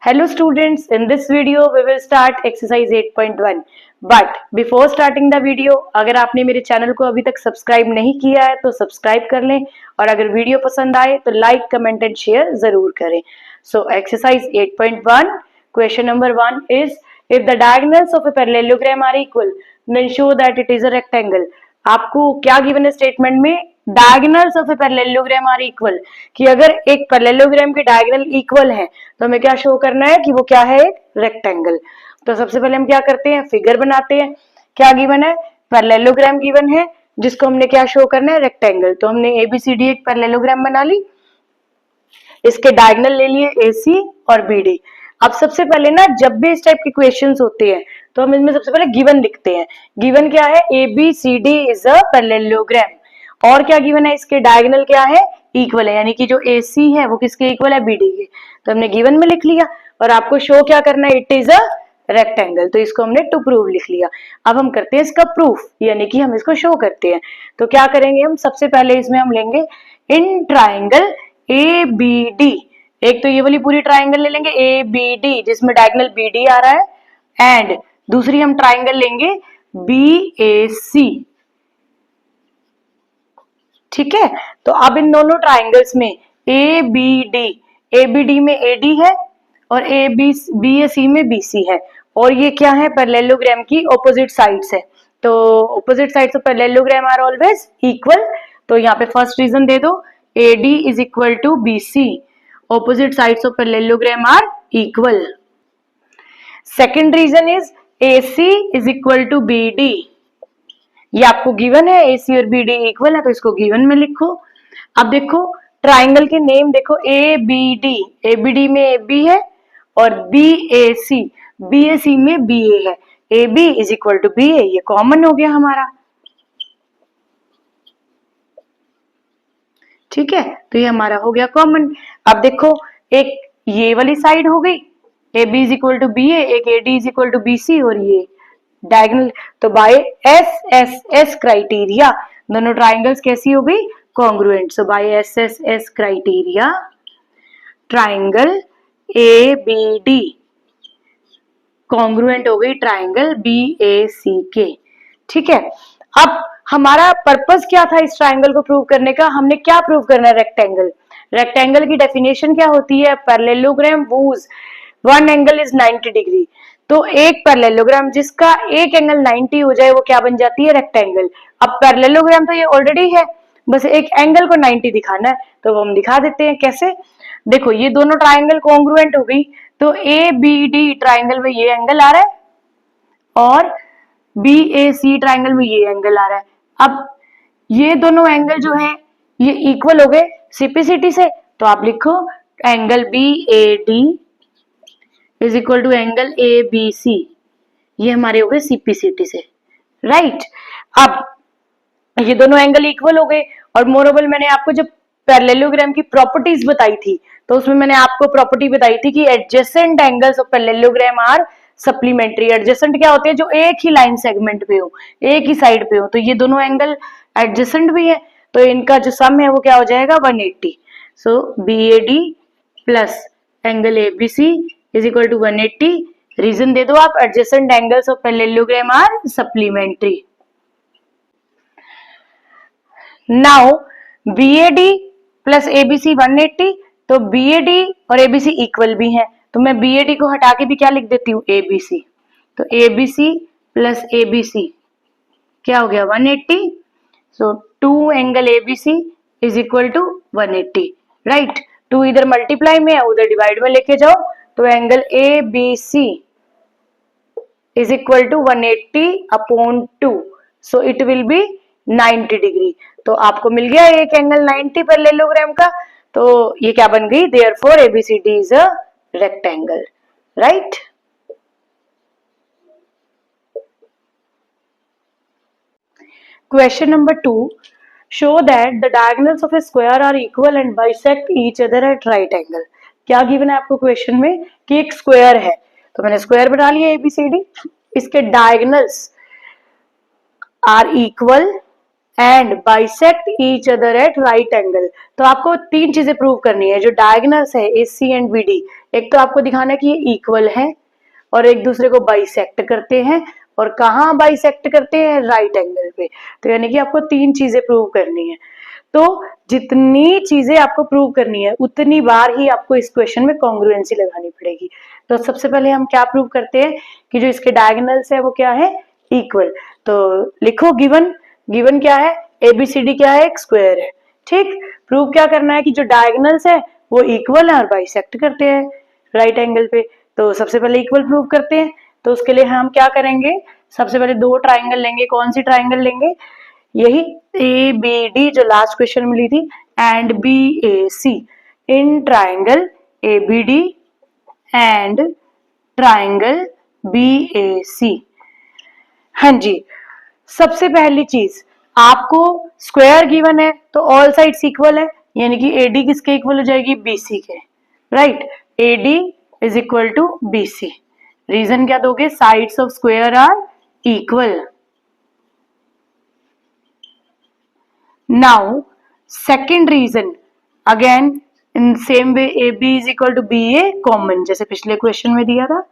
Hello students, in this video we will start exercise 8.1. But before starting the video, अगर आपने मेरे channel को अभी तक सब्सक्राइब नहीं किया है तो सब्सक्राइब कर लें और अगर वीडियो पसंद आए तो लाइक, कमेंट एंड शेयर जरूर करें. So exercise 8.1 question number 1 is if the diagonals of a parallelogram are equal then show that it is a rectangle. आपको क्या गिवन है स्टेटमेंट में? Diagonals of a parallelogram are equal, कि अगर एक parallelogram के डायगोनल इक्वल है तो हमें क्या शो करना है कि वो क्या है, एक रेक्टेंगल. तो सबसे पहले हम क्या करते हैं, फिगर बनाते हैं. क्या गिवन है, पैरेललोग्राम गिवन है जिसको हमने क्या शो करना है, रेक्टेंगल. तो हमने एबीसीडी एक पैरेललोग्राम बना ली, इसके डायगोनल ले लिए एसी और बीडी. अब सबसे पहले ना जब भी इस टाइप के क्वेश्चंस होते हैं तो हम इसमें सबसे पहले गिवन लिखते हैं. गिवन क्या है, एबीसीडी इज अ पैरेललोग्राम. और क्या गिवन है, इसके डायगोनल क्या है, इक्वल है, यानी कि जो AC है वो किसके इक्वल है, BD के. तो हमने गिवन में लिख लिया और आपको शो क्या करना है, इट इज अ रेक्टेंगल. तो इसको हमने टू प्रूव लिख लिया. अब हम करते हैं इसका प्रूफ, यानी कि हम इसको शो करते हैं. तो क्या करेंगे हम, सबसे पहले इसमें हम लेंगे इन ट्राइंगल ABD. एक तो ये वाली पूरी ट्राइंगल ले लेंगे ABD जिसमें डायगोनल BD आ रहा है, एंड दूसरी हम ट्राइंगल लेंगे BAC. ठीक है. तो अब इन दोनों ट्राइंगल्स में ABD में AD है और BAC में BC है, और ये क्या है, पैरेललोग्राम की ऑपोजिट साइड्स है. तो opposite sides of parallelogram are always equal. तो यहाँ पे फर्स्ट रीजन दे दो, AD is equal to BC, opposite sides of parallelogram are equal. Second reason is AC is equal to BD. ये आपको गिवन है, AC और BD इक्वल है तो इसको गिवन में लिखो. अब देखो ट्राइंगल के नेम देखो, ABD में AB है और BAC में BA है. AB is equal to BA, ये कॉमन हो गया हमारा. ठीक है, तो ये हमारा हो गया कॉमन. अब देखो एक ये वाली साइड हो गई, AB is equal to BA, एक AD is equal to BC और ये डायगोनल. तो बाय SSS क्राइटेरिया दोनों ट्राइंगल्स कैसी हो गई, congruent. So by SSS criteria triangle ABD congruent हो गई ट्राइंगल BAC के. ठीक है. अब हमारा पर्पस क्या था इस ट्राइंगल को प्रूव करने का, हमने क्या प्रूव करना है, रेक्टेंगल. रेक्टेंगल की डेफिनेशन क्या होती है, parallelogram whose one angle is 90 degree. तो एक पैरेललोग्राम जिसका एक एंगल 90 हो जाए वो क्या बन जाती है, रेक्टेंगल. अब पैरेललोग्राम तो ये ऑलरेडी है, बस एक एंगल को 90 दिखाना है, तो वो हम दिखा देते हैं. कैसे, देखो ये दोनों ट्राइंगल कॉन्ग्रुएंट हो गई, तो ABD ट्राइंगल में ये एंगल आ रहा है और BAC ट्राइंगल में ये एंगल आ रहा है. अब ये दोनों एंगल जो है ये इक्वल हो गए CPCT से, तो आप लिखो angle BAD is equal to angle ABC. ये हमारे हो गए CPCT से, राइट. अब ये दोनों एंगल इक्वल हो गए और मोरओवर मैंने आपको जब पैरेललोग्राम की प्रॉपर्टीज बताई थी तो उसमें मैंने आपको प्रॉपर्टी बताई थी कि adjacent angles of parallelogram are supplementary. Adjacent क्या होते हैं, जो एक ही लाइन सेगमेंट पे हो, एक ही साइड पे हो. तो ये दोनों एंगल एडजेसेंट भी है, तो इनका जो सम है वो क्या हो जाएगा, 180. So BAD plus angle ABC is equal to 180. Reason दे दो आप, adjacent angles of parallelogram are supplementary. Now BAD plus ABC 180, तो BAD और ABC इक्वल भी है, तो मैं BAD को हटा के भी क्या लिख देती हूँ, ABC. तो ABC प्लस ABC क्या हो गया, 180. So 2 angle ABC is equal to 180, right. 2 इधर मल्टीप्लाई में है, उधर डिवाइड में लेके जाओ, तो angle ABC is equal to 180 upon 2. So it will be 90 degree. तो आपको मिल गया एक एंगल 90 पैरेललोग्राम का. तो ये क्या बन गई, therefore ABCD is a rectangle, right. Question number 2. Show that the diagonals of a square are equal and bisect each other at right angle. क्या गिवन है आपको क्वेश्चन में कि एक स्क्वायर है, तो मैंने स्क्वायर बना लिया ABCD, इसके diagonals are equal and bisect each other at right angle. तो आपको तीन चीजें प्रूव करनी है. जो डायगोनल्स है AC एंड BD, एक तो आपको दिखाना है कि ये इक्वल है और एक दूसरे को बाइसेक्ट करते हैं, और कहाँ बाइसेक्ट करते हैं, राइट एंगल पे। तो यानी कि आपको 3 चीजें प्रूव करनी है। तो जितनी चीजें आपको प्रूव करनी है उतनी बार ही आपको इस क्वेश्चन में कॉन्ग्रुएंसी लगानी पड़ेगी। तो सबसे पहले हम क्या प्रूव करते हैं कि जो इसके डायगोनल्स है वो क्या है, इक्वल। तो लिखो गिवन, गिवन क्या है, एबीसीडी क्या है, एक स्क्वायर है। ठीक, प्रूव क्या करना है कि जो डायगोनल्स है वो इक्वल है और बाइसेक्ट करते हैं राइट एंगल पे। तो सबसे पहले इक्वल प्रूव करते हैं। तो उसके लिए हम क्या करेंगे, सबसे पहले 2 ट्राइंगल लेंगे। कौन सी ट्राइंगल लेंगे, यही ए बी डी जो लास्ट क्वेश्चन मिली थी, and B A C. In triangle A B D and triangle B A C. हाँ जी, सबसे पहली चीज आपको स्क्वायर गिवन है तो ऑल साइड्स इक्वल है, यानी कि एडी किसके इक्वल हो जाएगी, बीसी के। Right, AD is equal to BC. Reason क्या दोगे, sides of square are equal. Now second reason, again in same way A B is equal to B A common, जैसे पिछले क्वेश्चन में दिया था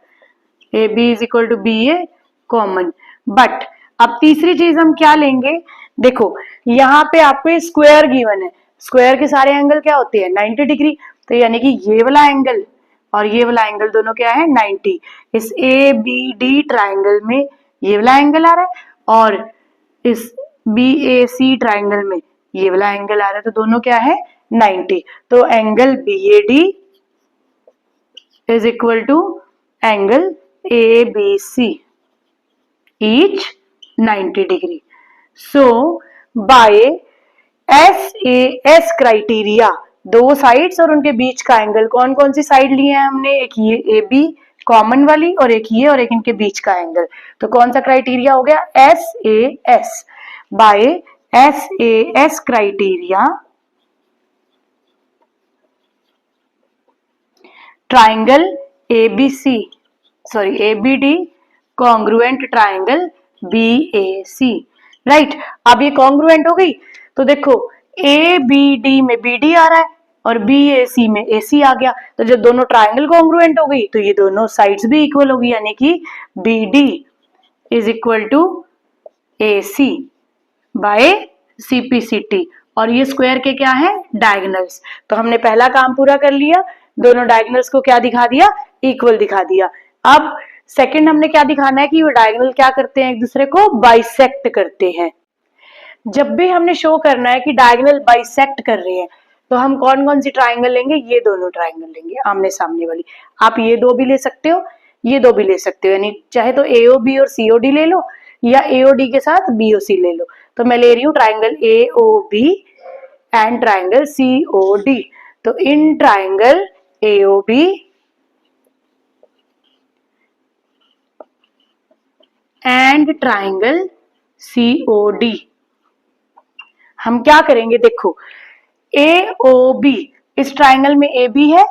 A B is equal to B A common. But अब तीसरी चीज हम क्या लेंगे, देखो यहाँ पे आपको स्क्वायर गिवन है, स्क्वायर के सारे एंगल क्या होते हैं, 90 डिग्री। तो यानी कि ये वाला एंगल और ये वाला एंगल दोनों क्या है, 90। इस ए बी डी ट्राइंगल में ये वाला एंगल आ रहा है और इस बी ए सी ट्राइंगल में ये वाला एंगल आ रहा है, तो दोनों क्या है, 90। तो angle B A D is equal to angle A B C, each 90 degree. So by SAS criteria, दो साइड्स और उनके बीच का एंगल, कौन कौन सी साइड लिए हैं हमने, एक ये ए बी कॉमन वाली और एक ये और एक इनके बीच का एंगल। तो कौन सा क्राइटेरिया हो गया, SAS। By SAS criteria triangle ABC, sorry ABD congruent triangle BAC। Right, अब ये कॉन्ग्रुएंट हो गई। तो देखो ABD में BD आ रहा है और BAC में AC आ गया, तो जब दोनों ट्राइंगल कॉन्ग्रुएंट हो गई तो ये दोनों साइड्स भी इक्वल होगी, यानी कि BD is equal to AC by CPCT। और ये स्क्वायर के क्या है, डायगोनल्स। तो हमने पहला काम पूरा कर लिया, दोनों डायगोनल्स को क्या दिखा दिया, इक्वल दिखा दिया। अब सेकंड हमने क्या दिखाना है कि वो डायगोनल क्या करते हैं, एक दूसरे को बाइसेक्ट करते हैं। जब भी हमने शो करना है कि डायगोनल बाइसेक्ट कर रहे हैं तो हम कौन कौन सी ट्राइंगल लेंगे, ये दोनों ट्राइंगल लेंगे आमने सामने वाली। आप ये दो भी ले सकते हो, ये दो भी ले सकते हो, यानी चाहे तो AOB और COD ले लो या AOD के साथ BOC ले लो। तो मैं ले रही हूँ triangle AOB and triangle COD। तो in triangle AOB and triangle COD हम क्या करेंगे, देखो AOB इस ट्राइंगल में AB है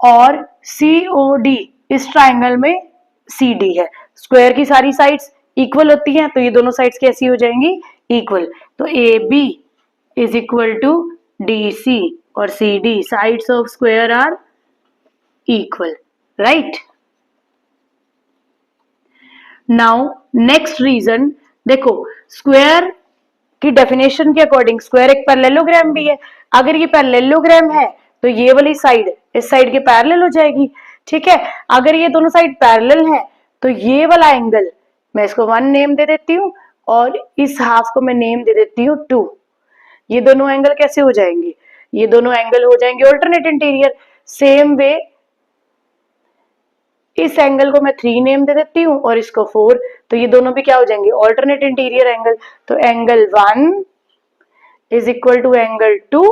और COD इस ट्राइंगल में CD है। स्क्वायर की सारी साइड्स इक्वल होती हैं तो ये दोनों साइड्स कैसी हो जाएंगी, इक्वल। तो AB is equal to DC और CD, sides of square are equal. Right, now next reason, देखो स्क्वायर की डेफिनेशन के अकॉर्डिंग स्क्वायर एक पैरेललोग्राम भी है। अगर ये पैरेललोग्राम है तो ये वाली साइड इस साइड के पैरेलल हो जाएगी। ठीक है, अगर ये दोनों साइड पैरेलल है तो ये वाला एंगल मैं इसको 1 नेम दे देती हूँ और इस हाफ को मैं नेम दे देती हूँ 2। ये दोनों एंगल कैसे हो जाएंगे, ये दोनों एंगल हो जाएंगे ऑल्टरनेट इंटीरियर। सेम वे इस एंगल को मैं 3 नेम दे देती हूँ और इसको 4, तो ये दोनों भी क्या हो जाएंगे, ऑल्टरनेट इंटीरियर एंगल। तो angle 1 is equal to angle 2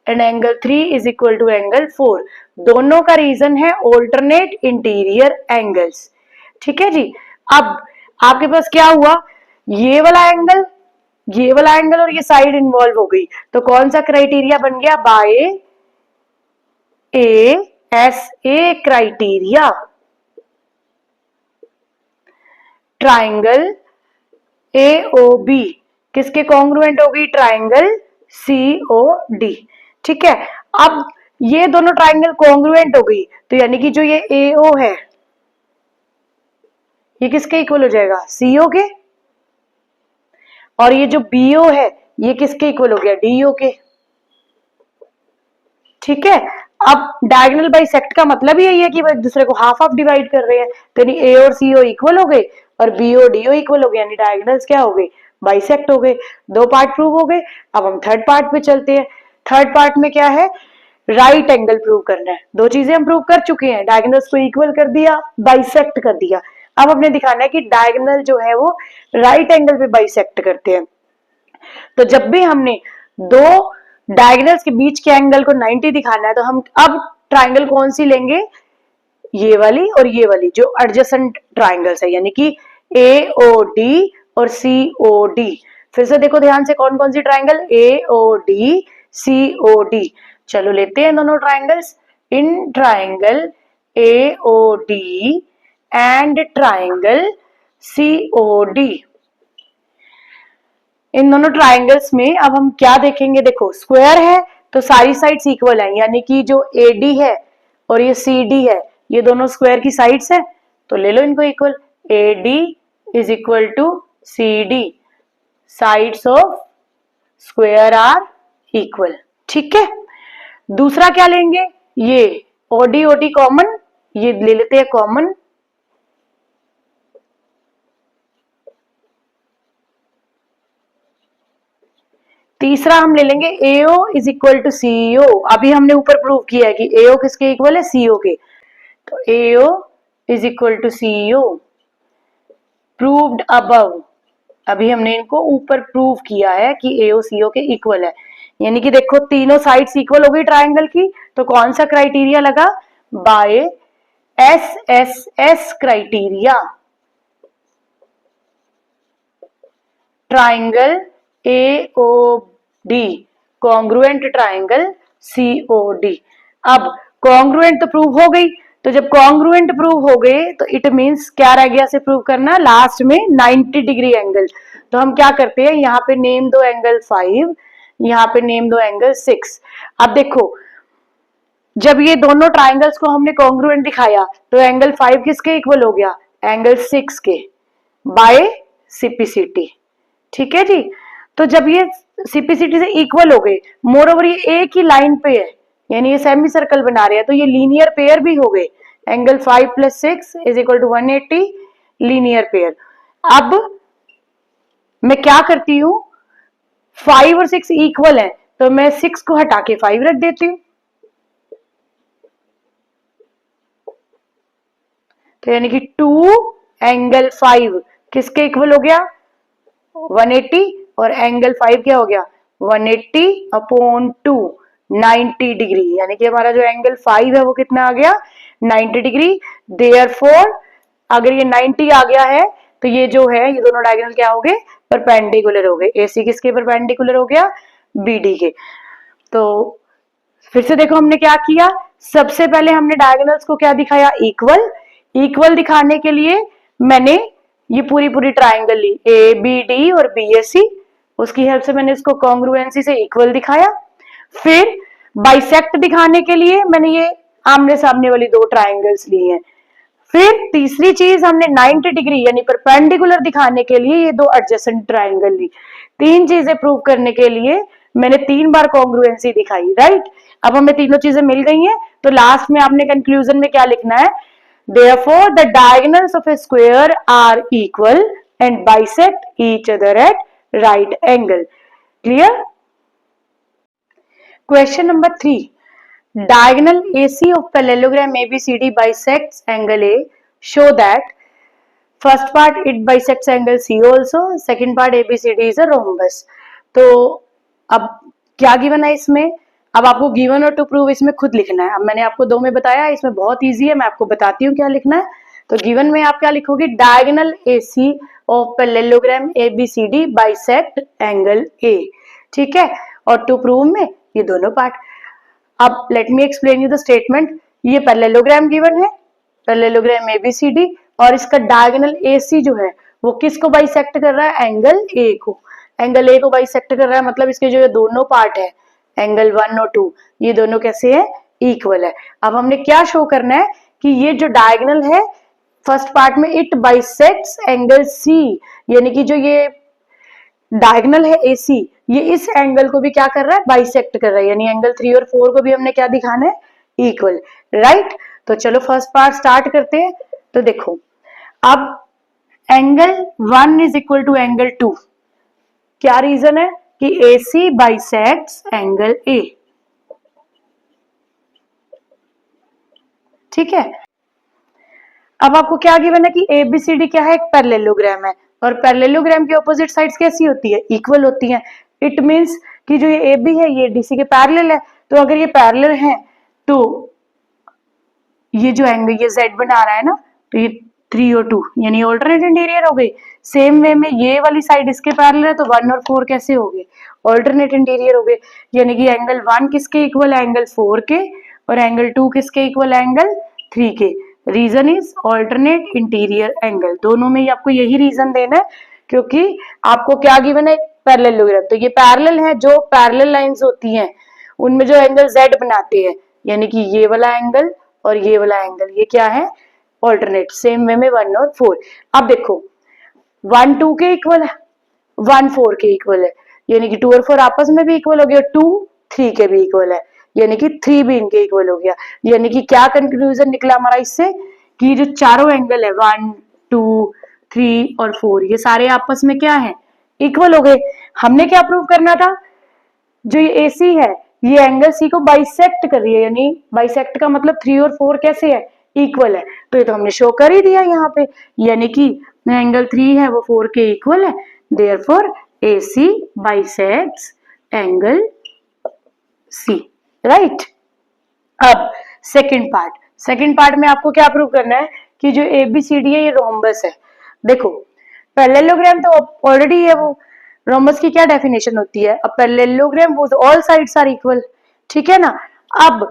and angle 3 is equal to angle 4। दोनों का रीजन है ऑल्टरनेट इंटीरियर एंगल्स। ठीक है जी, अब आपके पास क्या हुआ, ये वाला एंगल, ये वाला एंगल और ये साइड इन्वॉल्व हो गई। तो कौन सा क्राइटेरिया बन गया, by ASA criteria triangle AOB किसके कॉन्ग्रुएंट हो गई, ट्राइंगल COD। ठीक है, अब ये दोनों ट्राइंगल कॉन्ग्रुएंट हो गई, तो यानी कि जो ये AO है ये किसके इक्वल हो जाएगा, CO के, और ये जो BO है ये किसके इक्वल हो गया, DO के। ठीक है, अब डायगोनल बाइसेक्ट का मतलब ही यही है कि वो एक दूसरे को हाफ हाफ डिवाइड कर रहे हैं, तो यानी A और CO इक्वल हो गए और B और DO इक्वल हो गए, यानी डायगोनल्स क्या हो गए, बाइसेक्ट हो गए। दो पार्ट प्रूव हो गए। अब हम थर्ड पार्ट पे चलते हैं। थर्ड पार्ट में क्या है, राइट एंगल प्रूव करना है। दो चीजें हम प्रूव कर चुके हैं, डायगोनल्स को इक्वल कर दिया, बाइसेक्ट कर दिया। अब हमने दिखाना है कि डायगोनल जो है वो राइट एंगल पे बाइसेक्ट करते हैं। तो जब भी हमने दो डायगोनल्स के बीच के एंगल को 90 दिखाना है, तो हम अब ट्राइंगल कौन सी लेंगे, ये वाली और ये वाली जो एडजेसेंट ट्राइंगल्स है, यानी कि AOD और COD। फिर से देखो ध्यान से, कौन कौन सी ट्राइंगल, AOD COD। चलो लेते हैं दोनों triangles. In triangle AOD and triangle COD, इन दोनों ट्राइंगल्स में अब हम क्या देखेंगे, देखो स्क्वायर है तो सारी साइड्स इक्वल है, यानी कि जो AD है और ये CD है ये दोनों स्क्वायर की साइड्स है, तो ले लो इनको equal. AD is equal to CD, sides of square are equal. ठीक है, दूसरा क्या लेंगे, ये OD कॉमन, ये ले लेते हैं कॉमन। तीसरा हम ले लेंगे AO is equal to CO। अभी हमने ऊपर प्रूव किया है कि AO किसके इक्वल है, CO के, तो AO is equal to CO proved above. अभी हमने इनको ऊपर प्रूव किया है कि AO CO के इक्वल है, यानी कि देखो तीनों साइड्स इक्वल हो गई ट्राइंगल की, तो कौन सा क्राइटेरिया लगा, by SSS criteria. Triangle AOD congruent triangle COD। अब कॉन्ग्रुएंट तो प्रूव हो गई, तो जब कॉन्ग्रुएंट प्रूव हो गए तो इट मींस क्या रह गया से प्रूव करना, लास्ट में 90 डिग्री एंगल। तो हम क्या करते हैं, यहाँ पे नेम दो एंगल 5, यहाँ पे नेम दो एंगल 6। अब देखो जब ये दोनों ट्राइंगल्स को हमने कॉन्ग्रुएंट दिखाया तो एंगल 5 किसके इक्वल हो गया, एंगल 6 के, बाय CPCT। ठीक है जी, तो जब ये CPCT से इक्वल हो गए, मोर ओवर ये एक ही लाइन पे है, यानी ये सेमी सर्कल बना रहे हैं, तो ये लीनियर पेयर भी हो गए। Angle 5 plus 6 is equal to 180, linear pair. अब मैं क्या करती हूं, 5 और 6 इक्वल है, तो मैं 6 को हटा के 5 रख देती हूँ, तो यानी कि 2 एंगल 5 किसके इक्वल हो गया, 180, और एंगल 5 क्या हो गया, 180 अपॉन 2, 90 डिग्री, यानी कि हमारा जो एंगल 5 है वो कितना आ गया, 90 डिग्री। देयरफॉर अगर ये 90 आ गया है तो ये जो है ये दोनों डायगोनल क्या हो गए, परपेंडिकुलर हो गए। AC किसके परपेंडिकुलर हो गया, BD के। तो फिर से देखो हमने क्या किया, सबसे पहले हमने डायगोनल्स को क्या दिखाया, इक्वल। इक्वल दिखाने के लिए मैंने ये पूरी पूरी ट्राइंगल ली, ABD और BAC, उसकी हेल्प से मैंने इसको कॉन्ग्रुएंसी से इक्वल दिखाया। फिर बाइसेक्ट दिखाने के लिए मैंने ये आमने सामने वाली दो ट्राइंगल्स ली हैं। फिर तीसरी चीज हमने 90 डिग्री यानी परपेंडिकुलर दिखाने के लिए ये दो एडजेसेंट ट्राइंगल ली। तीन चीजें प्रूव करने के लिए मैंने 3 बार कॉन्ग्रुएंसी दिखाई, राइट। अब हमें तीनों चीजें मिल गई हैं, तो लास्ट में आपने कंक्लूजन में क्या लिखना है, therefore the diagonals of a square are equal and bisect each other at right angle. Clear? Question number 3. Diagonal AC of parallelogram ABCD bisects angle A. Show that first part it bisects angle C also, second part ABCD is a rhombus. तो अब क्या given है इसमें, अब आपको given और to prove इसमें खुद लिखना है। अब मैंने आपको दो में बताया, इसमें बहुत इजी है, मैं आपको बताती हूँ क्या लिखना है। तो गिवन में आप क्या लिखोगे, diagonal AC of parallelogram ABCD bisect angle A। ठीक है, और टू प्रूव में ये दोनों पार्ट। अब let me explain you the statement. ये पैरेललोग्राम गिवन है, पैरेललोग्राम ABCD, और इसका डायगोनल AC जो है वो किसको बाइसेक्ट कर रहा है, एंगल A को। एंगल A को बाइसेक्ट कर रहा है, मतलब इसके जो ये दोनों पार्ट है एंगल 1 और 2, ये दोनों कैसे है, इक्वल है। अब हमने क्या शो करना है कि ये जो डायगोनल है फर्स्ट पार्ट में, इट बाइसेक्ट्स एंगल सी, यानी कि जो ये डायगोनल है AC, ये इस एंगल को भी क्या कर रहा है, बाइसेक्ट कर रहा है, यानी एंगल 3 और 4 को भी हमने क्या दिखाना है, इक्वल, राइट। तो चलो फर्स्ट पार्ट स्टार्ट करते हैं। तो देखो अब angle 1 is equal to angle 2, क्या रीजन है कि AC बाइसेक्ट्स एंगल A, ठीक है। अब आपको क्या गिवन है कि ABCD क्या है, एक पैरेललोग्राम है, और पैरेललोग्राम की ऑपोजिट साइड्स कैसी होती है, इक्वल होती हैं। इट मींस कि जो ये AB है ये DC के पैरेलल है, तो अगर ये पैरेलल है तो ये जो एंगल ये Z बना रहा है ना, तो ये 3 और 2 यानी ऑल्टरनेट इंटीरियर हो गई। सेम वे में ये वाली साइड इसके पैरेलल है, तो 1 और 4 कैसे हो गए, ऑल्टरनेट इंटीरियर हो गए, यानी कि एंगल 1 किसके इक्वल है, एंगल 4 के, और एंगल 2 किसके इक्वल है, एंगल 3 के। Reason is alternate interior angle, दोनों में ही आपको यही रीजन देना है, क्योंकि आपको क्या गिवन है, पैरेललोग्राम, तो ये पैरेलल है, जो पैरेलल लाइंस होती हैं उनमें जो एंगल Z बनाते हैं, यानी कि ये वाला एंगल और ये वाला एंगल, ये क्या है, ऑल्टरनेट, सेम वे में 1 और 4। अब देखो 1 2 के इक्वल है, 1 4 के इक्वल है, यानी कि 2 और 4 आपस में भी इक्वल हो गया, 2 3 के भी इक्वल है, यानी कि 3 भी इनके इक्वल हो गया। यानी कि क्या कंक्लूजन निकला हमारा इससे, कि जो चारों एंगल है 1 2 3 और 4 ये सारे आपस में क्या है, इक्वल हो गए। हमने क्या प्रूव करना था, जो ये AC है ये एंगल C को बाइसेक्ट कर रही है, यानी बाइसेक्ट का मतलब 3 और 4 कैसे है, इक्वल है, तो ये तो हमने शो कर ही दिया यहाँ पे, यानी कि एंगल 3 है वो 4 के इक्वल है, therefore AC bisects angle C, right. अब सेकंड पार्ट में आपको क्या प्रूव करना है कि जो ABCD है ये रोम्बस है। देखो पैरेललोग्राम तो ऑलरेडी है, वो रोम्बस की क्या डेफिनेशन होती है, a parallelogram whose all sides are equal, ठीक है ना। अब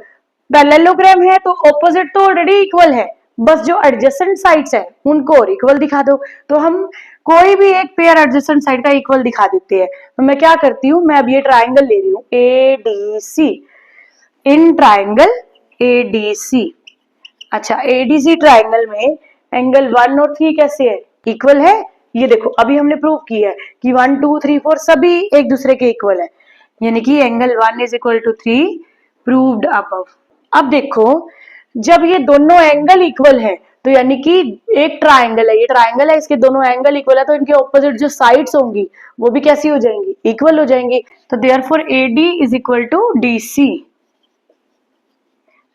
पैरेललोग्राम है तो ऑपोजिट तो ऑलरेडी इक्वल है, बस जो एडजेसेंट साइड्स है उनको और इक्वल दिखा दो। तो हम कोई भी एक पेयर एडजेसेंट साइड का इक्वल दिखा देते हैं। तो मैं क्या करती हूँ, मैं अब ये ट्राइंगल ले रही हूँ ADC, इन ट्राइंगल ADC, अच्छा ADC ट्राइंगल में एंगल 1 और 3 कैसे है, इक्वल है। ये देखो अभी हमने प्रूव किया है कि 1 2 3 4 सभी एक दूसरे के इक्वल है, यानी कि angle 1 is equal to 3, proved above. अब देखो जब ये दोनों एंगल इक्वल है तो यानी कि एक ट्राइंगल है, ये ट्राइंगल है, इसके दोनों एंगल इक्वल है, तो इनके ऑपोजिट जो साइड्स होंगी वो भी कैसी हो जाएंगी, इक्वल हो जाएंगी। तो therefore AD is equal to DC,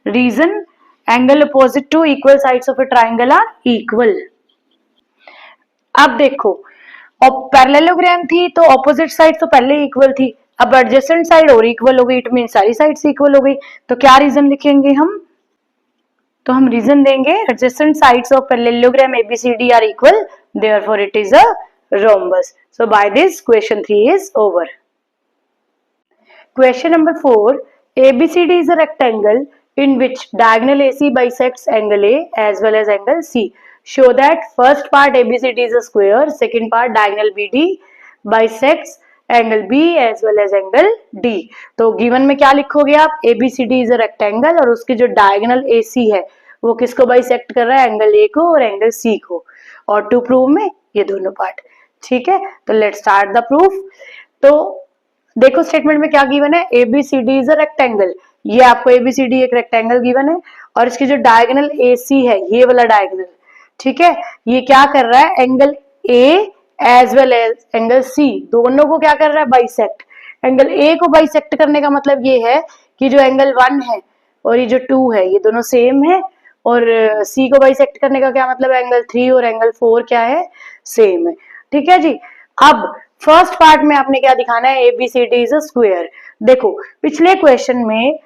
reason angle opposite to equal sides of a triangle are equal. अब देखो और पैरेललोग्राम थी तो ऑपोजिट साइड तो पहले इक्वल थी, अब एडजेसेंट साइड और इक्वल हो गई, इट मीन सारी साइड्स इक्वल हो गई। तो क्या रीजन लिखेंगे हम, तो हम रीजन देंगे adjacent sides of parallelogram ABCD are equal, therefore it is a rhombus. So by this question 3 is over. Question number 4. ABCD is a rectangle in which diagonal AC bisects angle A as well as angle C. Show that first part ABCD is a square, second part diagonal BD bisects angle B as well as angle D. तो given में क्या लिखोगे आप, ABCD is a rectangle और उसकी जो diagonal AC है वो किसको बाइसेक्ट कर रहा है, एंगल A को और एंगल C को, और टू प्रूव में ये दोनों पार्ट, ठीक है। तो लेट स्टार्ट द प्रूफ। तो देखो स्टेटमेंट में क्या गिवन है, ABCD इज अ रेक्टेंगल, ये आपको ABCD एक रेक्टेंगल गिवन है और इसकी जो डायगोनल AC है ये वाला डायगोनल, ठीक है, ये क्या कर रहा है, angle A as well as angle C दोनों को क्या कर रहा है, बाइसेक्ट। एंगल A को बाइसेक्ट करने का मतलब ये है कि जो एंगल 1 है और ये जो 2 है ये दोनों सेम है, और C को बाइसेक्ट करने का क्या मतलब, एंगल 3 और एंगल 4 क्या है, सेम है, ठीक है जी। अब फर्स्ट पार्ट में आपने क्या दिखाना है, ABCD इज अ स्क्वायर। देखो पिछले क्वेश्चन में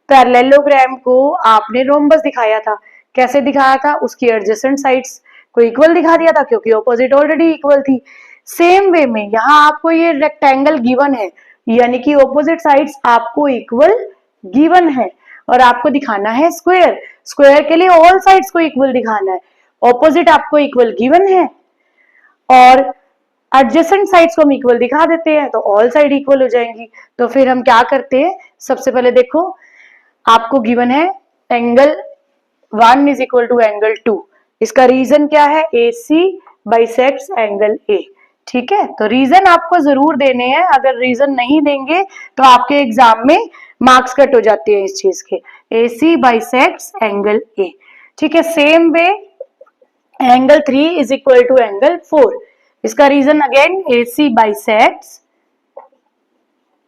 पैरेललोग्राम को आपने रोम्बस दिखाया था, कैसे दिखाया था, उसकी एडजेसेंट साइड्स को इक्वल दिखा दिया था क्योंकि ऑपोजिट ऑलरेडी इक्वल थी। सेम वे में यहाँ आपको ये रेक्टेंगल गिवन है, यानी कि ऑपोजिट साइड्स आपको इक्वल गिवन है और आपको दिखाना है स्क्वायर। स्क्वायर के लिए ऑल साइड्स को इक्वल दिखाना है, ऑपोजिट आपको इक्वल गिवन है और एडजेसेंट साइड्स को हम इक्वल दिखा देते हैं तो ऑल साइड इक्वल हो जाएंगी। तो फिर हम क्या करते हैं, सबसे पहले देखो आपको गिवन है angle 1 is equal to angle 2। इसका रीजन क्या है? AC bisects angle A। ठीक है, तो रीजन आपको जरूर देने हैं, अगर रीजन नहीं देंगे तो आपके एग्जाम में मार्क्स कट हो जाते हैं इस चीज के। AC bisects angle A। ठीक है, same way angle 3 is equal to angle 4। इसका reason again AC bisects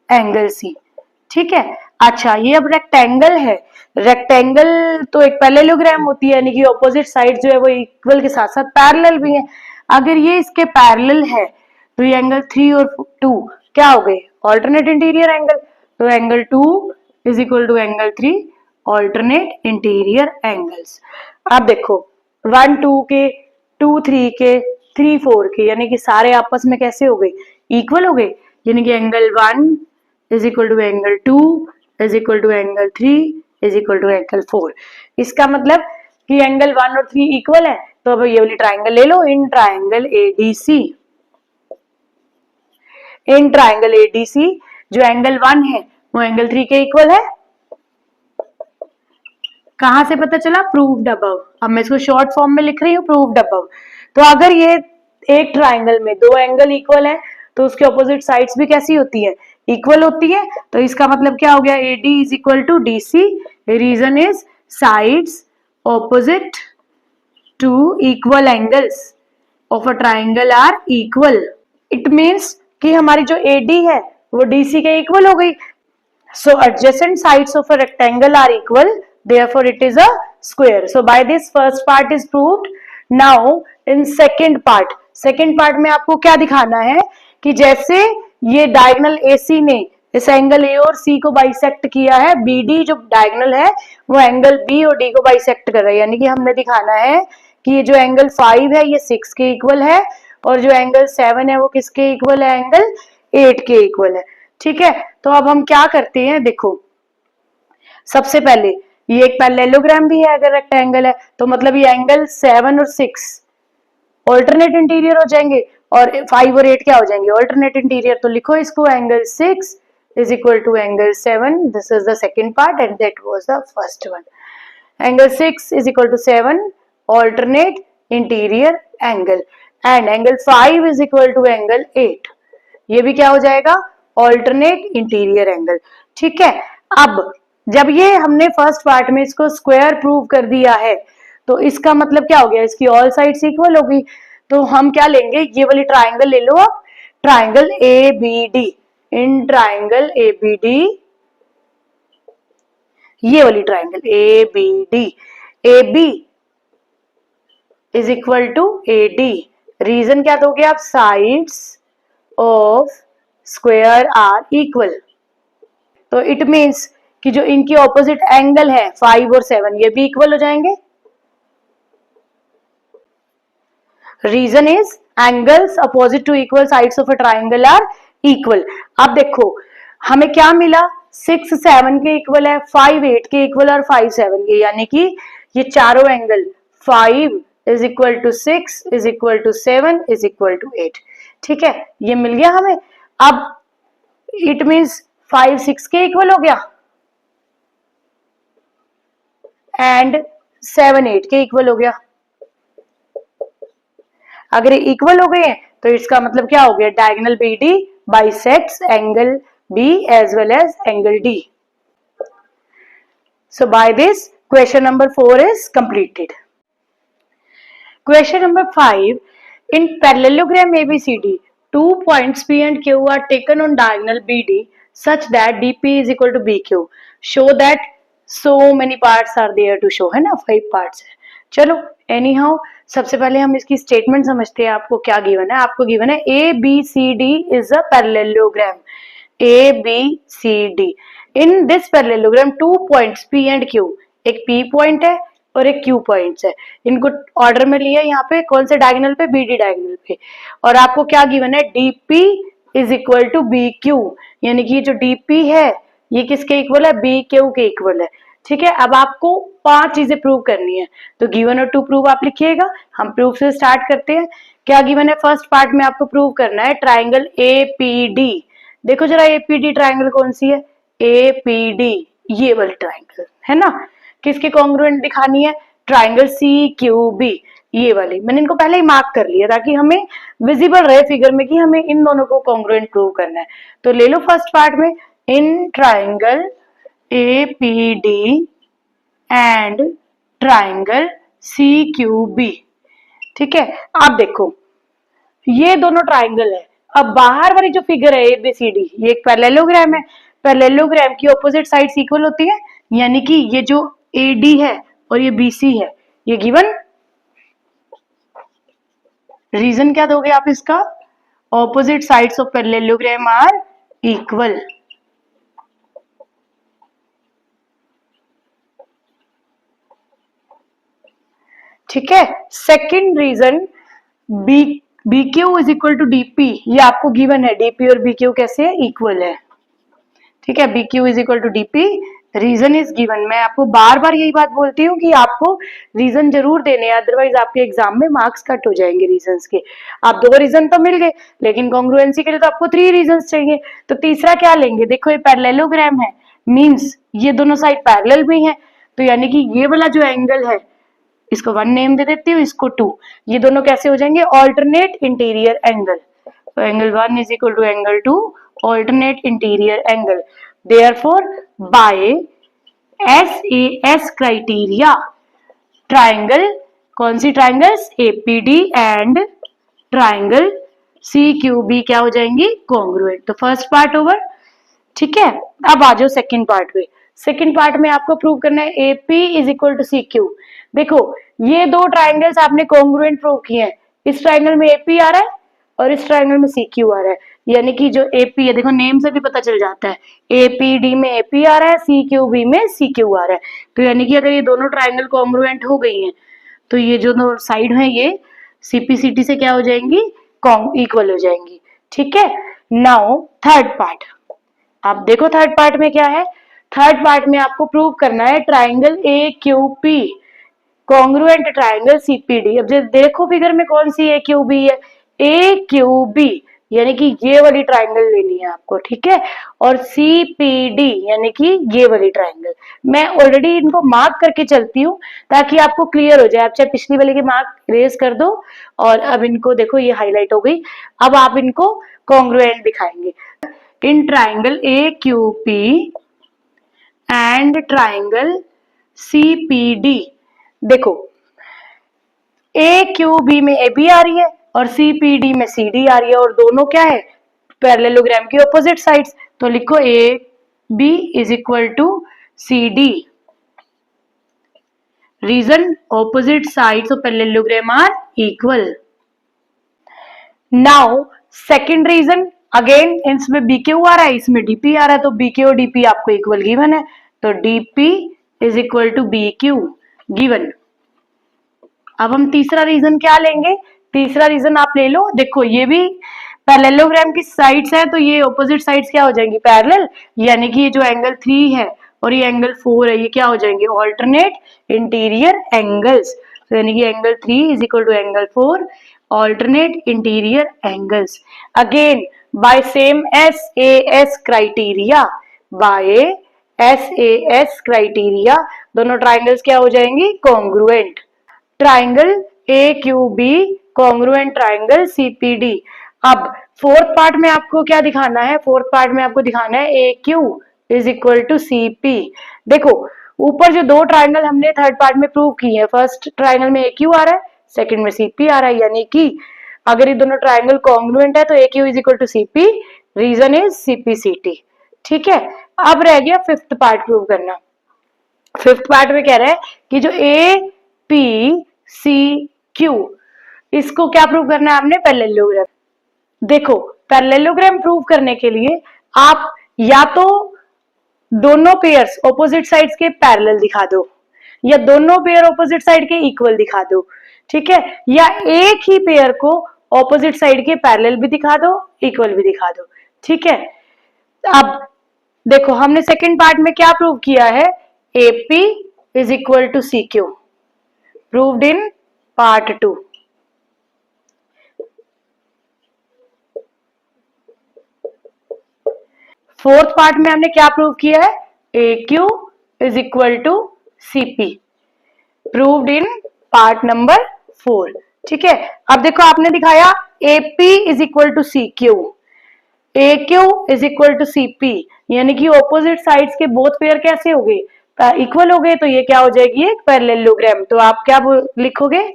angle C। ठीक है, अच्छा ये अब रेक्टेंगल है। रेक्टेंगल तो एक पैरेललोग्राम होती है, यानी कि ऑपोजिट साइड जो है वो इक्वल के साथ साथ पैरेलल भी है। अगर ये इसके पैरेलल है तो ये एंगल 3 और 2 क्या हो गए? Alternate interior angle. तो angle 2 is equal to angle 3 alternate interior angles. अब देखो 1 2 के, 2 3 के, 3 4 के, यानी कि सारे आपस में कैसे हो गए? इक्वल हो गए। यानी कि angle 1 is equal to angle 2 is equal to angle 3 is equal to angle 4। इसका मतलब कि एंगल 1 और 3 इक्वल है, तो अब ये वाली ट्राइंगल ले लो, in triangle ADC। In triangle ADC जो एंगल 1 है वो एंगल 3 के इक्वल है। कहां से पता चला? Proved above. अब मैं इसको शॉर्ट फॉर्म में लिख रही हूँ, प्रूव्ड अबव। तो अगर ये एक ट्राइंगल में दो एंगल इक्वल है तो उसके ऑपोजिट साइड्स भी कैसी होती है? इक्वल होती है। तो इसका मतलब क्या हो गया? AD is equal to DC। Reason is sides opposite to equal angles of a triangle are equal. It means कि हमारी जो AD है वो DC के इक्वल हो गई। So adjacent sides of a rectangle are equal, therefore it is a square. So by this first part is proved. Now in second part में आपको क्या दिखाना है कि जैसे ये डायगोनल AC ने इस एंगल A और C को बाइसेक्ट किया है, BD जो डायगोनल है वो एंगल B और D को बाइसेक्ट कर रहा है। यानी कि हमने दिखाना है कि ये जो एंगल 5 है ये 6 के इक्वल है, और जो एंगल 7 है वो किसके इक्वल है? एंगल 8 के इक्वल है। ठीक है, तो अब हम क्या करते हैं, देखो सबसे पहले ये एक पैरेललोग्राम भी है, अगर रेक्टेंगल है तो मतलब ये एंगल 7 और 6 ऑल्टरनेट इंटीरियर हो जाएंगे, और 5 और 8 क्या हो जाएंगे? Alternate interior. तो लिखो इसको, angle 6 is equal to angle 7। This is the second part and that was the first one. Angle 6 is equal to 7 alternate interior angle, and angle 5 is equal to angle 8। ये भी क्या हो जाएगा? Alternate interior angle. ठीक है, अब जब ये हमने फर्स्ट पार्ट में इसको स्क्वायर प्रूव कर दिया है तो इसका मतलब क्या हो गया? इसकी ऑल साइड्स इक्वल हो गई। तो हम क्या लेंगे? ये वाली ट्राइंगल ले लो आप, triangle ABD। In triangle ABD, ये वाली triangle ABD, AB is equal to AD। Reason क्या दोगे आप? Sides of square are equal. तो इट मीन्स कि जो इनकी ऑपोजिट एंगल है 5 और 7 ये भी इक्वल हो जाएंगे। Reason is angles opposite to equal sides of a triangle are equal. अब देखो हमें क्या मिला? 6 7 के इक्वल है, 5 8 के इक्वल और 5 7 के, यानी कि ये चारों angle 5 is equal to 6 is equal to 7 is equal to 8। ठीक है, ये मिल गया हमें। अब इट मीन्स 5 6 के इक्वल हो गया एंड 7 8 के इक्वल हो गया। अगर ये इक्वल हो गए हैं तो इसका मतलब क्या हो गया? Diagonal BD bisects angle B as well as angle D. So by this question number 4 is completed. Question number 5. In parallelogram ABCD, 2 points P and Q are taken on diagonal BD such that DP is equal to BQ. Show that so many parts are there to show, है ना? 5 parts है। चलो any how सबसे पहले हम इसकी statement समझते हैं। आपको क्या गिवन है? आपको गिवन है ABCD is a parallelogram. ABCD. In this parallelogram 2 points P and Q, एक P पॉइंट है और एक Q पॉइंट्स है। इनको ऑर्डर में लिया यहाँ पे, कौन से डायगोनल पे? BD डायगोनल पे। और आपको क्या गिवन है? DP is equal to BQ, यानी कि जो DP है ये किसके इक्वल है? BQ के इक्वल है। ठीक है, अब आपको 5 चीजें प्रूव करनी है, तो गिवन और टू प्रूव आप लिखिएगा। हम प्रूफ से स्टार्ट करते हैं। क्या गिवन है? फर्स्ट पार्ट में आपको प्रूव करना है ट्राइंगल APD। देखो जरा APD ट्राइंगल कौन सी है? APD ये वाली ट्राइंगल है ना, किसके कॉन्ग्रुएंट दिखानी है, ट्राइंगल सी क्यू बी, ये वाली मैंने इनको पहले ही मार्क कर लिया ताकि हमें विजिबल रहे फिगर में कि हमें इन दोनों को कॉन्ग्रुएंट प्रूव करना है। तो ले लो फर्स्ट पार्ट में, in triangle A P D and triangle C Q B. ठीक है, आप देखो ये दोनों ट्राइंगल है। अब बाहर वाली जो फिगर है एबीसीडी, ये एक पैरेललोग्राम है। पैरेललोग्राम की ऑपोजिट साइड्स इक्वल होती है, यानी कि ये जो एडी है और ये बीसी है, ये गिवन। रीजन क्या दोगे आप इसका, opposite sides of parallelogram are equal. ठीक है, second reason, B B Q is equal to DP, ये आपको गिवन है, डीपी और बी क्यू कैसे है, इक्वल है। ठीक है, B Q is equal to DP, reason is given. मैं आपको बार बार यही बात बोलती हूँ कि आपको रीजन जरूर देने हैं, अदरवाइज आपके एग्जाम में मार्क्स कट हो जाएंगे रीजंस के। आप 2 रीजन तो मिल गए, लेकिन कॉन्ग्रुएंसी के लिए तो आपको 3 रीजंस चाहिए। तो तीसरा क्या लेंगे, देखो ये पैरेललोग्राम है, मींस ये दोनों साइड पैरेलल भी है, तो यानी कि ये वाला जो एंगल है, इसको 1 नेम दे देती हूँ, इसको 2, ये दोनों कैसे हो जाएंगे, ऑल्टरनेट इंटीरियर एंगल। तो angle 1 is equal to angle 2 alternate interior angle. Therefore by SAS criteria, triangle, कौन सी triangles, APD and triangle CQB क्या हो जाएंगी, कॉन्ग्रुएंट। तो फर्स्ट पार्ट ओवर। ठीक है, अब आ जाओ सेकंड पार्ट में। सेकंड पार्ट में आपको प्रूव करना है AP is equal to CQ। देखो ये 2 ट्राइंगल्स आपने कॉन्ग्रुएंट प्रूव किए हैं, इस ट्राइंगल में AP आ रहा है और इस ट्राइंगल में CQ आ रहा है, यानी कि जो AP है, देखो नेम से भी पता चल जाता है, APD में AP आ रहा है, CQB में CQ आ रहा है। तो यानी कि अगर ये दोनों ट्राइंगल कॉन्ग्रुएंट हो गई हैं, तो ये जो दो साइड है ये CPCT से क्या हो जाएंगी, इक्वल हो जाएंगी। ठीक है, नाउ थर्ड पार्ट। आप देखो थर्ड पार्ट में क्या है, थर्ड पार्ट में आपको प्रूव करना है triangle AQP congruent triangle CPD। अब जब देखो फिगर में कौन सी AQB है, AQB, यानी कि ये वाली ट्राइंगल लेनी है आपको। ठीक है, और CPD यानी कि ये वाली ट्राइंगल। मैं ऑलरेडी इनको मार्क करके चलती हूँ ताकि आपको क्लियर हो जाए, आप चाहे पिछली वाले के मार्क रेज कर दो, और अब इनको देखो ये हाईलाइट हो गई। अब आप इनको कॉन्ग्रुएंट दिखाएंगे, in triangle AQP and triangle CPD। देखो AQB में AB आ रही है और CPD में CD आ रही है, और दोनों क्या है, पैरेललोग्राम की ऑपोजिट साइड्स। तो लिखो AB is equal to CD। Reason, opposite sides of parallelogram are equal. Now second reason, again इसमें BQ आ रहा है, इसमें DP आ रहा है, तो BQ और DP आपको इक्वल गिवन है, तो DP is equal to BQ given. अब हम तीसरा रीजन क्या लेंगे, तीसरा रीजन आप ले लो, देखो ये भी पैरेललोग्राम की साइड्स है, तो ये ऑपोजिट साइड्स क्या हो जाएंगी, पैरेलल, यानी कि ये जो एंगल 3 है और ये एंगल 4 है, ये क्या हो जाएंगे, ऑल्टरनेट इंटीरियर एंगल्स। तो यानी कि angle 3 is equal to angle 4 alternate interior angles. Again by same SAS criteria, by SAS criteria दोनों ट्राइंगल्स क्या हो जाएंगी, congruent. Triangle AQB congruent triangle CPD। अब फोर्थ पार्ट में आपको क्या दिखाना है, फोर्थ पार्ट में आपको दिखाना है AQ is equal to CP। देखो ऊपर जो 2 ट्राइंगल हमने थर्ड पार्ट में प्रूव किए हैं, फर्स्ट ट्राइंगल में AQ आ रहा है, सेकंड में CP आ रहा है, यानी कि अगर ये दोनों ट्राइंगल कॉन्ग्रुएंट है तो AQ is equal to CP, reason is CPCT। ठीक है, अब रह गया फिफ्थ पार्ट प्रूव करना। फिफ्थ पार्ट में कह रहा है कि जो APCQ, इसको क्या प्रूव करना है आपने, पैरेललोग्राम। देखो पैरेललोग्राम प्रूव करने के लिए आप या तो दोनों पेयर्स ऑपोजिट साइड्स के पैरेलल दिखा दो, या दोनों पेयर ऑपोजिट साइड के इक्वल दिखा दो। ठीक है, या एक ही पेयर को ऑपोजिट साइड के पैरेलल भी दिखा दो, इक्वल भी दिखा दो। ठीक है, अब देखो हमने सेकंड पार्ट में क्या प्रूव किया है, AP is equal to CQ, proved in part 2। Fourth part में हमने क्या प्रूव किया है, AQ is equal to CP, proved in part number 4। ठीक है, अब देखो आपने दिखाया AP is equal to CQ, AQ is equal to CP, यानी कि ऑपोजिट साइड्स के बोथ पेयर कैसे हो गए, इक्वल हो गए, तो ये क्या हो जाएगी, एक पैरेललोग्राम। तो आप क्या लिखोगे,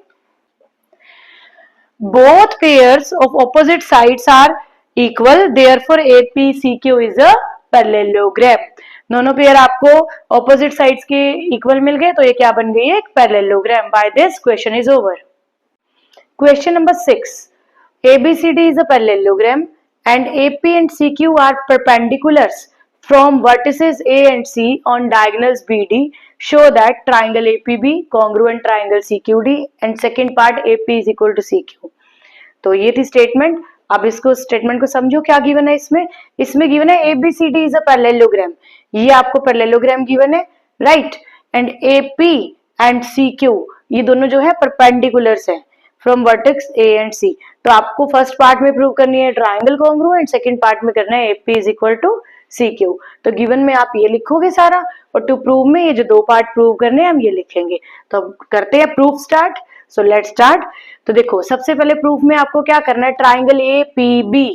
both pairs of opposite sides are equal, therefore APCQ is a parallelogram। दोनों पेयर आपको ऑपोजिट साइड्स के इक्वल मिल गए, तो ये क्या बन गई, एक parallelogram. By this question is over. Question number 6, ABCD is a parallelogram and AP and CQ are perpendiculars from vertices A and C on diagonals BD, show that triangle APB congruent triangle CQD and second part AP is equal to CQ। तो ये थी statement. अब इसको statement को समझो, क्या given है इसमें गिवन है ABCD इज अ पैरेललोग्राम, ये आपको पैरेललोग्राम गिवन है, right. And AP and CQ ये दोनों जो है परपेंडिकुलर्स हैं from vertex A and C। तो आपको फर्स्ट पार्ट में प्रूव करनी है ट्राइंगल कॉन्ग्रुएंट, सेकंड पार्ट में करना है AP is equal to CQ। तो गिवन में आप ये लिखोगे सारा, और टू प्रूव में ये जो दो पार्ट प्रूव करने हैं हम ये लिखेंगे। तो अब करते हैं proof start. So let's start. तो देखो सबसे पहले प्रूफ में आपको क्या करना है, triangle APB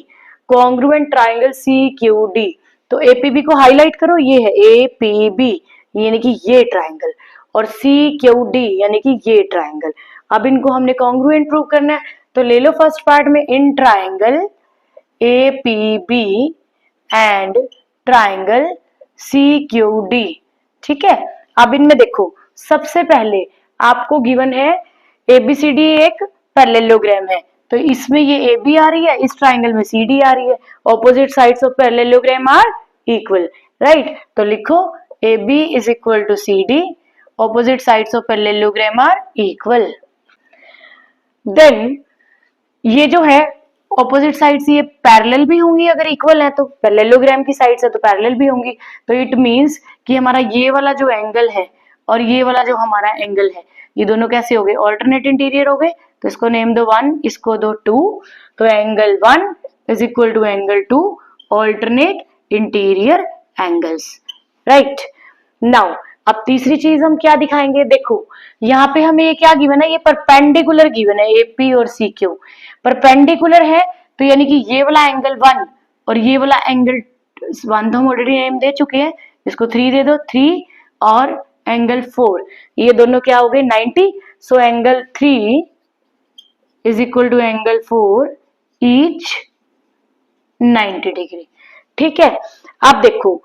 congruent triangle CQD। तो APB को हाईलाइट करो, ये है APB यानी कि ये ट्राइंगल, और CQD यानी कि ये ट्राइंगल। अब इनको हमने कॉन्ग्रुएंट प्रूव करना है, तो ले लो फर्स्ट पार्ट में in triangle APB and triangle CQD। ठीक है, अब इनमें देखो सबसे पहले आपको गिवन है ABCD एक पैरेललोग्राम है, तो इसमें ये AB आ रही है, इस ट्राइंगल में CD आ रही है, opposite sides of parallelogram are equal, right. तो लिखो AB is equal to CD, opposite sides of parallelogram are equal. Then ये जो है ऑपोजिट साइड्स ये पैरेलल भी होंगी, अगर इक्वल है तो पैरेललोग्राम की साइड्स है तो पैरेलल भी होंगी। तो इट मींस कि हमारा ये वाला जो एंगल है और ये वाला जो हमारा एंगल है, ये दोनों कैसे हो गए, ऑल्टरनेट इंटीरियर हो गए। तो इसको नेम दो 1, इसको दो 2, तो angle 1 is equal to angle 2 alternate interior angles, right. Now अब तीसरी चीज हम क्या दिखाएंगे, देखो यहाँ पे हमें ये क्या गिवन है, ये परपेंडिकुलर गिवन है AP और CQ। परपेंडिकुलर है तो यानी कि ये वाला एंगल 1 और ये वाला एंगल 1 तो हम ऑलरेडी नेम दे चुके हैं, इसको 3 दे दो 3, और एंगल 4 ये दोनों क्या हो गए 90। So angle 3 is equal to angle 4 each 90 degree. ठीक है, अब देखो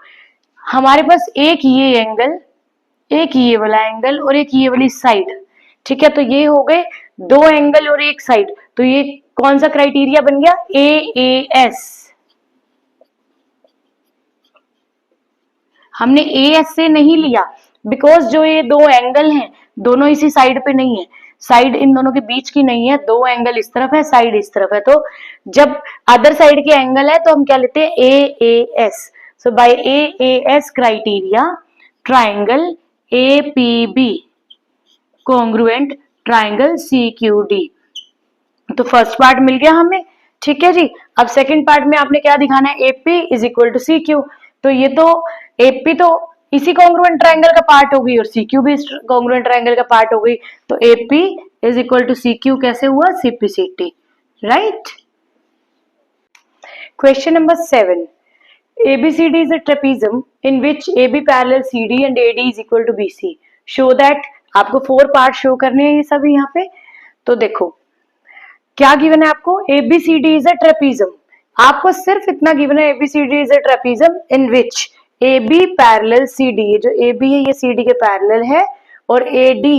हमारे पास एक ये एंगल, एक ये वाला एंगल और एक ये वाली साइड, ठीक है। तो ये हो गए दो एंगल और एक साइड, तो ये कौन सा क्राइटेरिया बन गया, AAS। हमने AS से नहीं लिया बिकॉज जो ये दो एंगल हैं दोनों इसी साइड पे नहीं है, साइड इन दोनों के बीच की नहीं है, दो एंगल इस तरफ है साइड इस तरफ है। तो जब अदर साइड के एंगल है तो हम क्या लेते हैं AAS। So by AAS criteria triangle APB congruent triangle CQD। तो फर्स्ट पार्ट मिल गया हमें, ठीक है जी। अब सेकंड पार्ट में आपने क्या दिखाना है, AP is equal to CQ। तो ये तो AP तो इसी कॉन्ग्रुएंट ट्राइंगल का पार्ट हो गई और CQ भी इस कॉन्ग्रुएंट ट्राइंगल का पार्ट हो गई। तो AP is equal to CQ कैसे हुआ, CPCT, right. Question number 7, ABCD is a trapezium in which AB parallel CD and AD is equal to BC. Show that, आपको 4 पार्ट शो करने हैं ये सभी यहाँ पे। तो देखो क्या गिवन है आपको, ABCD is a trapezium, आपको सिर्फ इतना गिवन है ABCD is a trapezium in which AB parallel CD, ये जो AB है ये CD के पैरेलल है, और AD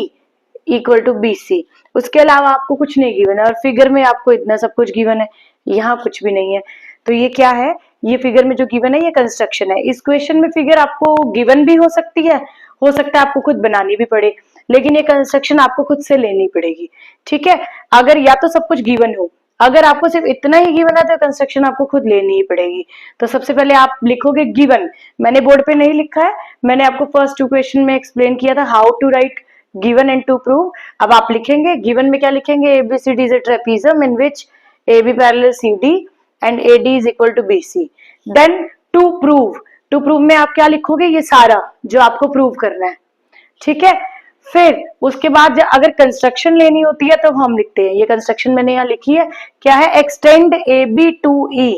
इक्वल टू BC। उसके अलावा आपको कुछ नहीं गिवन है, और फिगर में आपको इतना सब कुछ गिवन है, यहाँ कुछ भी नहीं है। तो ये क्या है, ये फिगर में जो गिवन है ये कंस्ट्रक्शन है। इस क्वेश्चन में फिगर आपको गिवन भी हो सकती है, हो सकता है आपको खुद बनानी भी पड़े, लेकिन ये कंस्ट्रक्शन आपको खुद से लेनी पड़ेगी, ठीक है। अगर या तो सब कुछ गिवन हो, अगर आपको सिर्फ इतना ही गिवन है तो कंस्ट्रक्शन आपको खुद लेनी ही पड़ेगी। तो सबसे पहले आप लिखोगे गिवन, मैंने बोर्ड पे नहीं लिखा है, मैंने आपको फर्स्ट 2 क्वेश्चन में एक्सप्लेन किया था how to write given and to prove. अब आप लिखेंगे गिवन में क्या लिखेंगे, ABCD is a trapezium in which AB parallel CD and AD is equal to BC. Then to to prove में आप क्या लिखोगे, ये सारा जो आपको प्रूव करना है, ठीक है। फिर उसके बाद अगर कंस्ट्रक्शन लेनी होती है तो हम लिखते हैं, ये कंस्ट्रक्शन मैंने यहाँ लिखी है, क्या है, extend A B to E.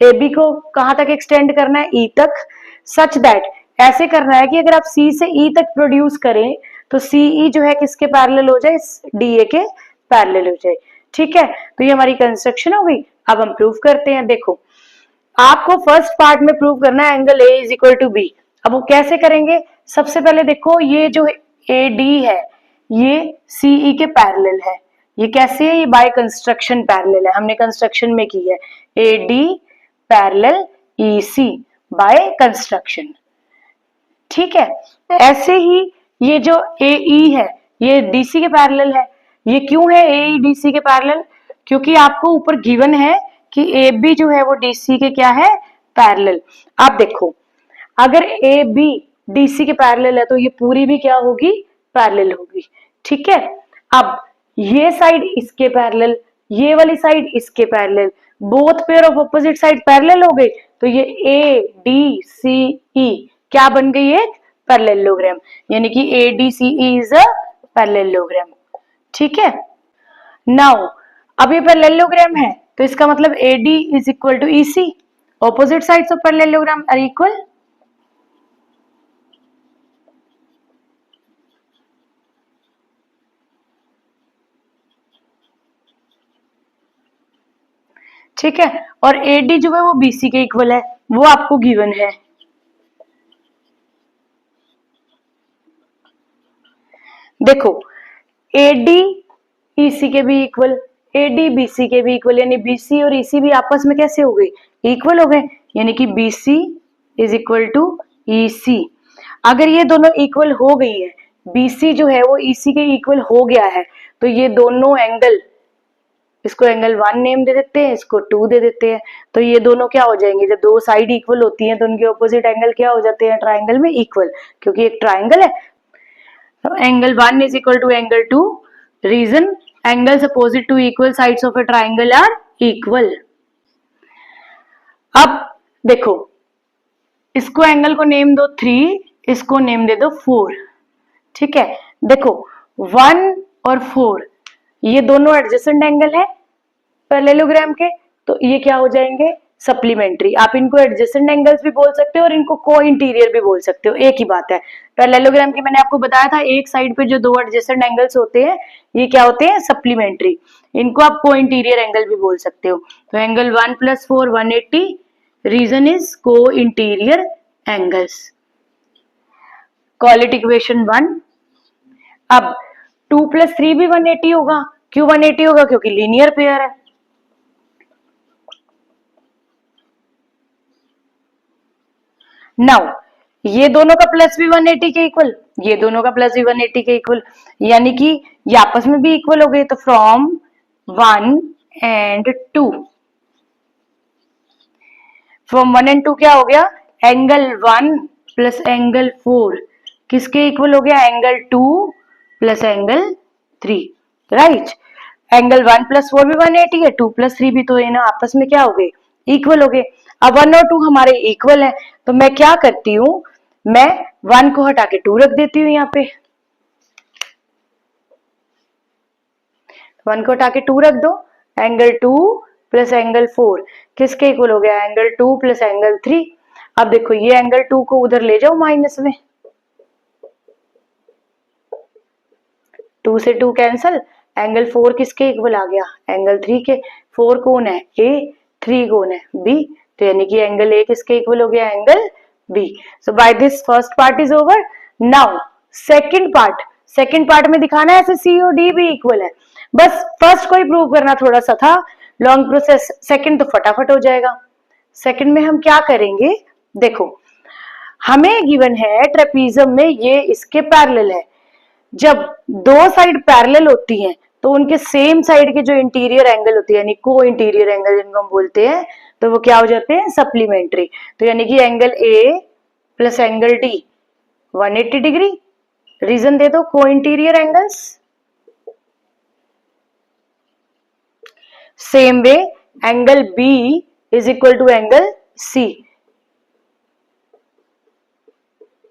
A B को कहां तक एक्सटेंड करना है, ई तक, सच दैट, ऐसे करना है कि अगर आप सी से ई तक प्रोड्यूस करें तो सीई जो है किसके पैरेलल हो जाए, डीए के पैरेलल हो जाए, ठीक है। तो ये हमारी कंस्ट्रक्शन हो गई। अब हम प्रूव करते हैं। देखो आपको फर्स्ट पार्ट में प्रूव करना है angle A is equal to B. अब वो कैसे करेंगे, सबसे पहले देखो ये जो ए डी है ये सीई के पैरेलल है। ये कैसे है, ये बाय कंस्ट्रक्शन पैरेलल है, हमने कंस्ट्रक्शन में की है, A D parallel E C by construction, ठीक है। ऐसे ही ये जो ए ई है ये डीसी के पैरेलल है। ये क्यों है ए ई डीसी के पैरेलल, क्योंकि आपको ऊपर गिवन है कि ए बी जो है वो डीसी के क्या है, पैरेलल। आप देखो अगर ए बी डीसी के पैरेलल है तो ये पूरी भी क्या होगी, पैरेलल होगी, ठीक है। अब ये साइड इसके पैरेलल, ये वाली साइड इसके parallel, both pair of opposite side parallel हो गए, तो ये ए डी सी ई क्या बन गई, एक पैरेललोग्राम, यानी कि A D C E is a parallelogram, ठीक है। नाउ अब ये पैरेललोग्राम है तो इसका मतलब A D is equal to E C, opposite sides of parallelogram are equal. ठीक है, और AD जो है वो BC के इक्वल है, वो आपको गिवन है। देखो AD EC के भी इक्वल, AD BC के भी इक्वल, यानी BC और EC भी आपस में कैसे हो गए, इक्वल हो गए, यानी कि BC is equal to EC। अगर ये दोनों इक्वल हो गई है, BC जो है वो EC के इक्वल हो गया है, तो ये दोनों एंगल, इसको एंगल 1 नेम दे देते हैं, इसको 2 दे देते हैं, तो ये दोनों क्या हो जाएंगे, जब दो साइड इक्वल होती हैं तो उनके ऑपोजिट एंगल क्या हो जाते हैं, ट्राइंगल में इक्वल, क्योंकि एक ट्राइंगल है। तो angle 1 is equal to angle 2, reason angles opposite to equal sides of a triangle are equal. अब देखो इसको एंगल को नेम दो 3, इसको नेम दे दो 4, ठीक है। देखो 1 और 4 ये दोनों एडजेसेंट एंगल है पैरेललोग्राम के, तो ये क्या हो जाएंगे, सप्लीमेंट्री। आप इनको एडजेसेंट एंगल्स भी बोल सकते हो और इनको को इंटीरियर भी बोल सकते हो, एक ही बात है। पैरेललोग्राम की मैंने आपको बताया था, एक साइड पे जो दो एडजेसेंट एंगल्स होते हैं ये क्या होते हैं, सप्लीमेंट्री, इनको आप को इंटीरियर एंगल भी बोल सकते हो। तो एंगल 1 + 4 180, रीजन इज को interior angles, call it equation 1। अब 2 + 3 भी 180 होगा, क्यों 180 होगा, क्योंकि लीनियर पेयर है। नाउ ये दोनों का प्लस भी 180 के इक्वल, ये दोनों का प्लस भी 180 के इक्वल, यानी कि ये आपस में भी इक्वल हो गए। तो फ्रॉम 1 and 2, फ्रॉम 1 and 2 क्या हो गया, एंगल 1 + एंगल 4 किसके इक्वल हो गया, एंगल 2 + एंगल 3, राइट। एंगल 1 + 4 भी 180 है, 2 + 3 भी, तो ये ना आपस में क्या हो गए, इक्वल हो गए। अब 1 और 2 हमारे इक्वल है, तो मैं क्या करती हूँ, मैं 1 को हटा के 2 रख देती हूँ यहाँ पे, 1 को हटा के 2 रख दो, एंगल 2 + एंगल 4 किसके इक्वल हो गया, एंगल 2 + एंगल 3। अब देखो ये एंगल 2 को उधर ले जाओ माइनस में, 2 से 2 कैंसल, एंगल 4 किसके इक्वल आ गया, एंगल 3 के। 4 कौन है, ए, 3 कौन है, बी, तो यानी कि एंगल ए किसके इक्वल हो गया, angle B. So by this first part is over. Now second part, second part में दिखाना है ऐसे सी और डी भी इक्वल है, बस फर्स्ट को ही प्रूव करना थोड़ा सा था लॉन्ग प्रोसेस, सेकंड तो फटाफट हो जाएगा। सेकंड में हम क्या करेंगे, देखो हमें गिवन है ट्रेपीजियम में ये इसके पैरेलल है, जब दो साइड पैरेलल होती हैं तो उनके सेम साइड के जो इंटीरियर एंगल होती है, यानी को इंटीरियर एंगल जिनको हम बोलते हैं, तो वो क्या हो जाते हैं, सप्लीमेंट्री। तो यानी कि angle A + angle D 180 degree, reason दे दो co interior angles. Same way angle B is equal to angle C,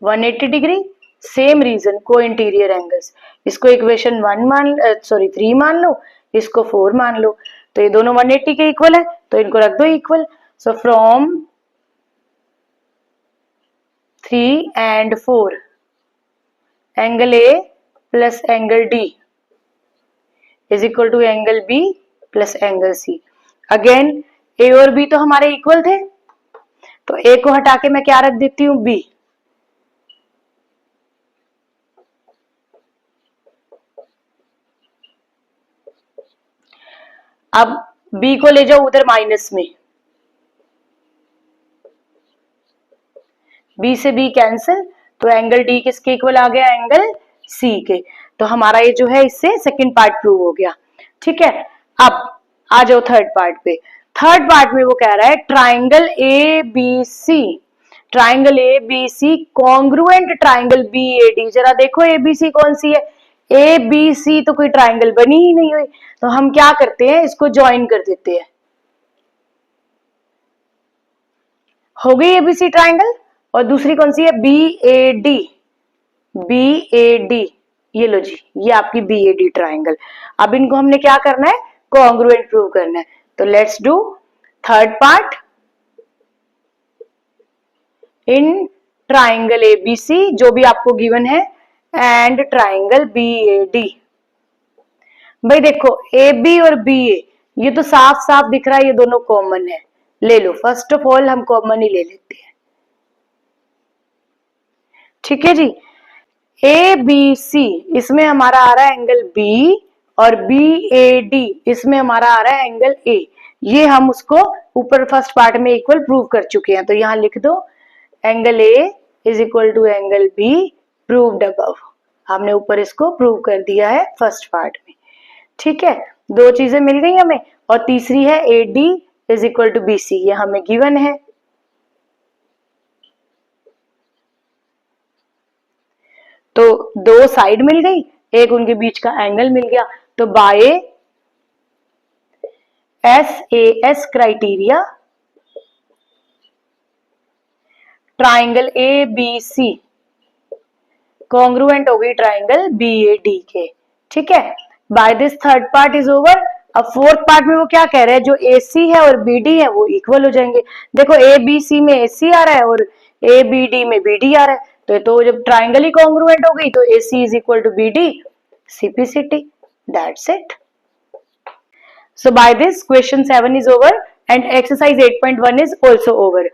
180 degree, same reason co interior angles, इसको इक्वेशन 3 मान लो, इसको 4 मान लो, तो ये दोनों 180 के इक्वल है, तो इनको रख दो equal. So from 3 and 4 angle A plus angle D is equal to angle B plus angle C. Again A और बी तो हमारे इक्वल थे, तो ए को हटा के मैं क्या रख देती हूं, बी। अब बी को ले जाओ उधर माइनस में, बी से बी कैंसिल, तो एंगल डी किसके इक्वल आ गया, एंगल सी के। तो हमारा ये जो है इससे सेकंड पार्ट प्रूव हो गया। ठीक है, अब आ जाओ थर्ड पार्ट पे। थर्ड पार्ट में वो कह रहा है triangle A B C, triangle A B C congruent triangle B A D. जरा देखो ए बी सी कौन सी है, ए बी सी तो कोई ट्राइंगल बनी ही नहीं हुई, तो हम क्या करते हैं, इसको ज्वाइन कर देते हैं। हो गई एबीसी ट्राइंगल। और दूसरी कौन सी है, B A D, B A D, ये लो जी, ये आपकी बी ए डी ट्राइंगल। अब इनको हमने क्या करना है, कॉन्ग्रुएंट प्रूव करना है। तो let's do third part in triangle ABC जो भी आपको गिवन है and triangle B A D. भाई देखो ए बी और बी ए ये तो साफ साफ दिख रहा है, ये दोनों कॉमन है, ले लो। फर्स्ट ऑफ ऑल हम कॉमन ही ले लेते हैं। ठीक है जी, ए बी सी इसमें हमारा आ रहा है एंगल बी, और बी ए डी इसमें हमारा आ रहा है एंगल ए। ये हम उसको ऊपर फर्स्ट पार्ट में इक्वल प्रूव कर चुके हैं, तो यहां लिख दो angle A is equal to angle B proved above. हमने ऊपर इसको प्रूव कर दिया है फर्स्ट पार्ट में। ठीक है, दो चीजें मिल गई हमें, और तीसरी है A D is equal to B C, ये हमें गिवन है। तो दो साइड मिल गई, एक उनके बीच का एंगल मिल गया। तो by S criteria triangle A B C congruent हो गई ट्राइंगल बी ए डी के। ठीक है, by this third part is over. अब फोर्थ पार्ट में वो क्या कह रहे हैं, जो ए सी है और बी डी है वो इक्वल हो जाएंगे। देखो ए बी सी में ए सी आ रहा है और ए बी डी में बी डी आ रहा है, तो जब ट्राइंगल ही कॉन्ग्रुएंट हो गई तो A C is equal to B D, CPCT, that's it. So by this question 7 is over and exercise 8.1 is also over.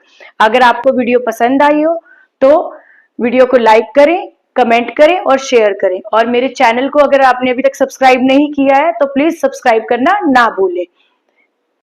अगर आपको वीडियो पसंद आई हो तो वीडियो को लाइक करें, कमेंट करें और शेयर करें, और मेरे चैनल को अगर आपने अभी तक सब्सक्राइब नहीं किया है तो प्लीज सब्सक्राइब करना ना भूलें।